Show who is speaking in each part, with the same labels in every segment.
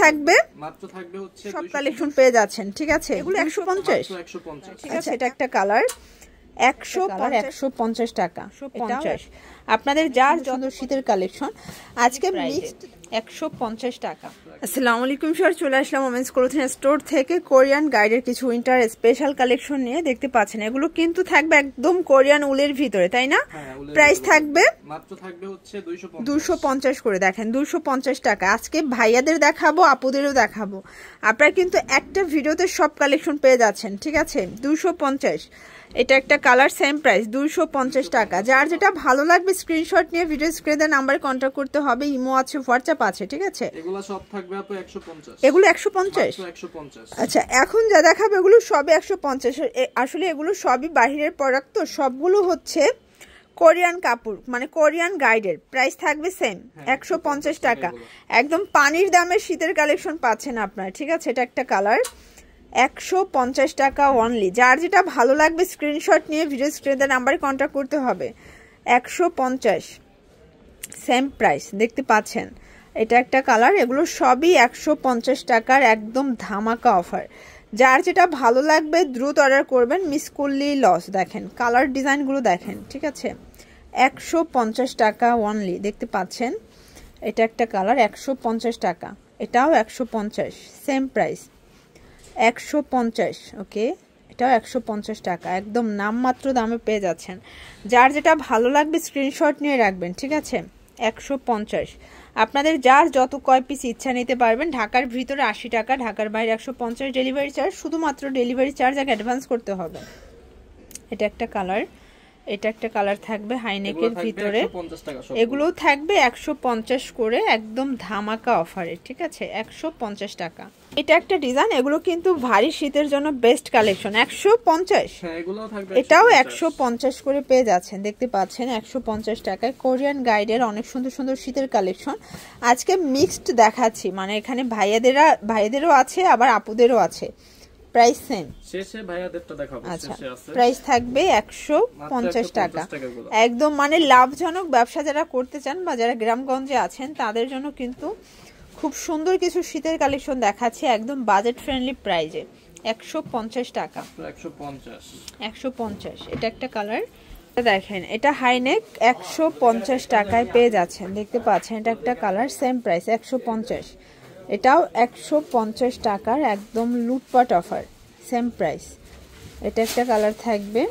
Speaker 1: থাকবে
Speaker 2: মাত্র থাকবে হচ্ছে
Speaker 1: সব কালেকশন পেয়ে যাচ্ছেন, ঠিক আছে? এগুলো 150, ঠিক আছে? এটা একটা কালার 150 টাকা, 50 আপনাদের যার যত শীতের কালেকশন আজকে মিক্সড 150 টাকা। আসসালামু আলাইকুম স্যার, চলে আসলাম ওমেন্স ক্লোথিং স্টোর থেকে কোরিয়ান গাইডের কিছু উইন্টার স্পেশাল কালেকশন নিয়ে। দেখতে পাচ্ছেন এগুলো কিন্তু থাকবে একদম কোরিয়ান উলের ভিতরে, তাই না? প্রাইস থাকবে
Speaker 2: মাত্র থাকবে হচ্ছে
Speaker 1: 250 করে। দেখেন 250 টাকা। আজকে ভাইয়াদের দেখাবো, আপুদেরও দেখাবো। আপনারা কিন্তু একটা ভিডিওতে সব কালেকশন পেয়ে যাচ্ছেন, ঠিক আছে? 250। এটা একটা কালার, সেম প্রাইস 250 টাকা। যার যেটা ভালো লাগবে স্ক্রিনশট নিয়ে ভিডিও স্ক্রিনে নাম্বারে কন্ট্যাক্ট করতে হবে। ইমো আছে, হোয়াটসঅ্যাপ আছে, ঠিক আছে?
Speaker 2: এগুলো সব থাকবে আপু 150।
Speaker 1: এগুলো 150। আচ্ছা, এখন যা দেখাবো এগুলো সবই 150। আসলে এগুলো সবই বাহিরের প্রোডাক্ট, তো সবগুলো হচ্ছে কোরিয়ান কাপড়, মানে কোরিয়ান গাইডের। প্রাইস থাকবে সেম 150 টাকা। একদম পানির দামে শীতের কালেকশন পাচ্ছেন আপনারা, ঠিক আছে? এটা একটা কালার 150 টাকা অনলি। যার যেটা ভালো লাগবে স্ক্রিনশট নিয়ে ভিডিও স্ক্রিনে নাম্বারে কন্ট্যাক্ট করতে হবে। 150 সেম প্রাইস, দেখতে পাচ্ছেন। এটা একটা কালার, এগুলো সবই 150 টাকার একদম ধামাকা অফার। যার যেটা ভালো লাগবে দ্রুত অর্ডার করবেন, মিস করলেই লস। দেখেন কালার ডিজাইনগুলো দেখেন, ঠিক আছে? 150 টাকা অনলি, দেখতে পাচ্ছেন। এটা একটা কালার 150 টাকা, এটাও 150 সেম প্রাইস 150। ওকে, এটাও 150 টাকা, একদম নামমাত্র দামে পেয়ে যাচ্ছেন। যার যেটা ভালো লাগবে স্ক্রিনশট নিয়ে রাখবেন, ঠিক আছে? 150। আপনাদের যার যত কয় পিস ইচ্ছা নিতে পারবেন। ঢাকার ভিতরে 80 টাকা, ঢাকার বাইরে 150 ডেলিভারি চার্জ। শুধুমাত্র ডেলিভারি চার্জ আগে অ্যাডভান্স করতে হবে। এটা একটা কালার, এটা একটা কালার থাকবে হাইনেকের ভিতরে। এগুলো থাকবে 150 করে, একদম ধামাকা অফারে, ঠিক আছে? 150 টাকা। এটা একটা ডিজাইন, এগুলো কিন্তু ভারী শীতের জন্য বেস্ট কালেকশন। 150, এটাও 150 করে পেয়ে যাচ্ছেন, দেখতে পাচ্ছেন। 150 টাকায় কোরিয়ান গাইডের অনেক সুন্দর সুন্দর শীতের কালেকশন আজকে মিক্সড দেখাচ্ছি। মানে এখানে ভাইয়াদেরও আছে, আবার আপুদেরও আছে। প্রাইস সেম, শেষে ভাইয়াদেরটা দেখাবো। আচ্ছা, প্রাইস থাকবে 150 টাকা। একদম মানে লাভজনক ব্যবসা যারা করতে চান বা যারা গ্রামগঞ্জে আছেন তাদের জন্য কিন্তু খুব সুন্দর কিছু শীতের কালেকশন দেখাচ্ছে একদম বাজেট ফ্রেন্ডলি প্রাইজে। 150 টাকা, 150। এটা একটা কালার দেখেন, এটা হাইনেক 150 টাকায় পেয়ে যাচ্ছেন, দেখতে পাচ্ছেন। এটা একটা কালার, সেম প্রাইস 150। এটাও 150 টাকার একদম লুটপাট অফার, সেম প্রাইস। এটা একটা কালার থাকবে,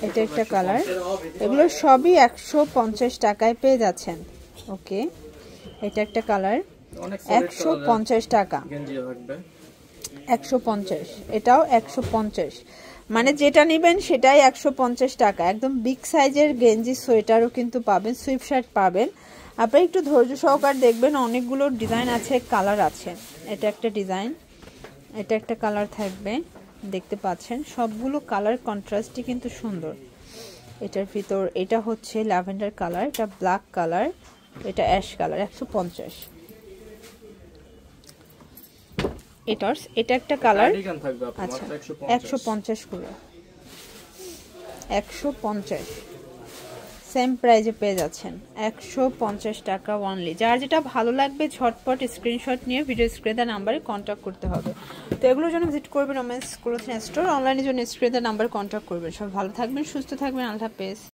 Speaker 1: এটা একটা কালার। এগুলো সবই 150 টাকায় পেয়ে যাচ্ছেন। ওকে, এটা একটা কালার 150 টাকা, 150। এটাও 150। মানে যেটা নেবেন সেটাই 150 টাকা। একদম বিগ সাইজের গেঞ্জি সোয়েটারও কিন্তু পাবেন, সুইপ শার্ট পাবেন। আপনি একটু ধৈর্য সহকারে দেখবেন, অনেকগুলো ডিজাইন আছে, কালার আছে। এটা একটা ডিজাইন, এটা একটা কালার থাকবে, দেখতে পাচ্ছেন। সবগুলো কালার কন্ট্রাস্টই কিন্তু সুন্দর। এটার ভিতর এটা হচ্ছে ল্যাভেন্ডার কালার, এটা ব্ল্যাক কালার, এটা অ্যাশ কালার। 150। এটা একটা কালার, আচ্ছা 150 করে, 150 সেম প্রাইজে পেয়ে যাচ্ছেন। 150 টাকা অনলি। যার যেটা ভালো লাগবে ঝটপট স্ক্রিনশট নিয়ে ভিডিও স্ক্রিনে নাম্বারে কন্ট্যাক্ট করতে হবে। তো এগুলোর জন্য ভিজিট করবেন ওমেন্স ক্লোথিং স্টোর। অনলাইনের জন্য স্ক্রিনে নাম্বার কন্ট্যাক্ট করবেন। সব ভালো থাকবেন, সুস্থ থাকবেন, আল্লাহ হাফেজ।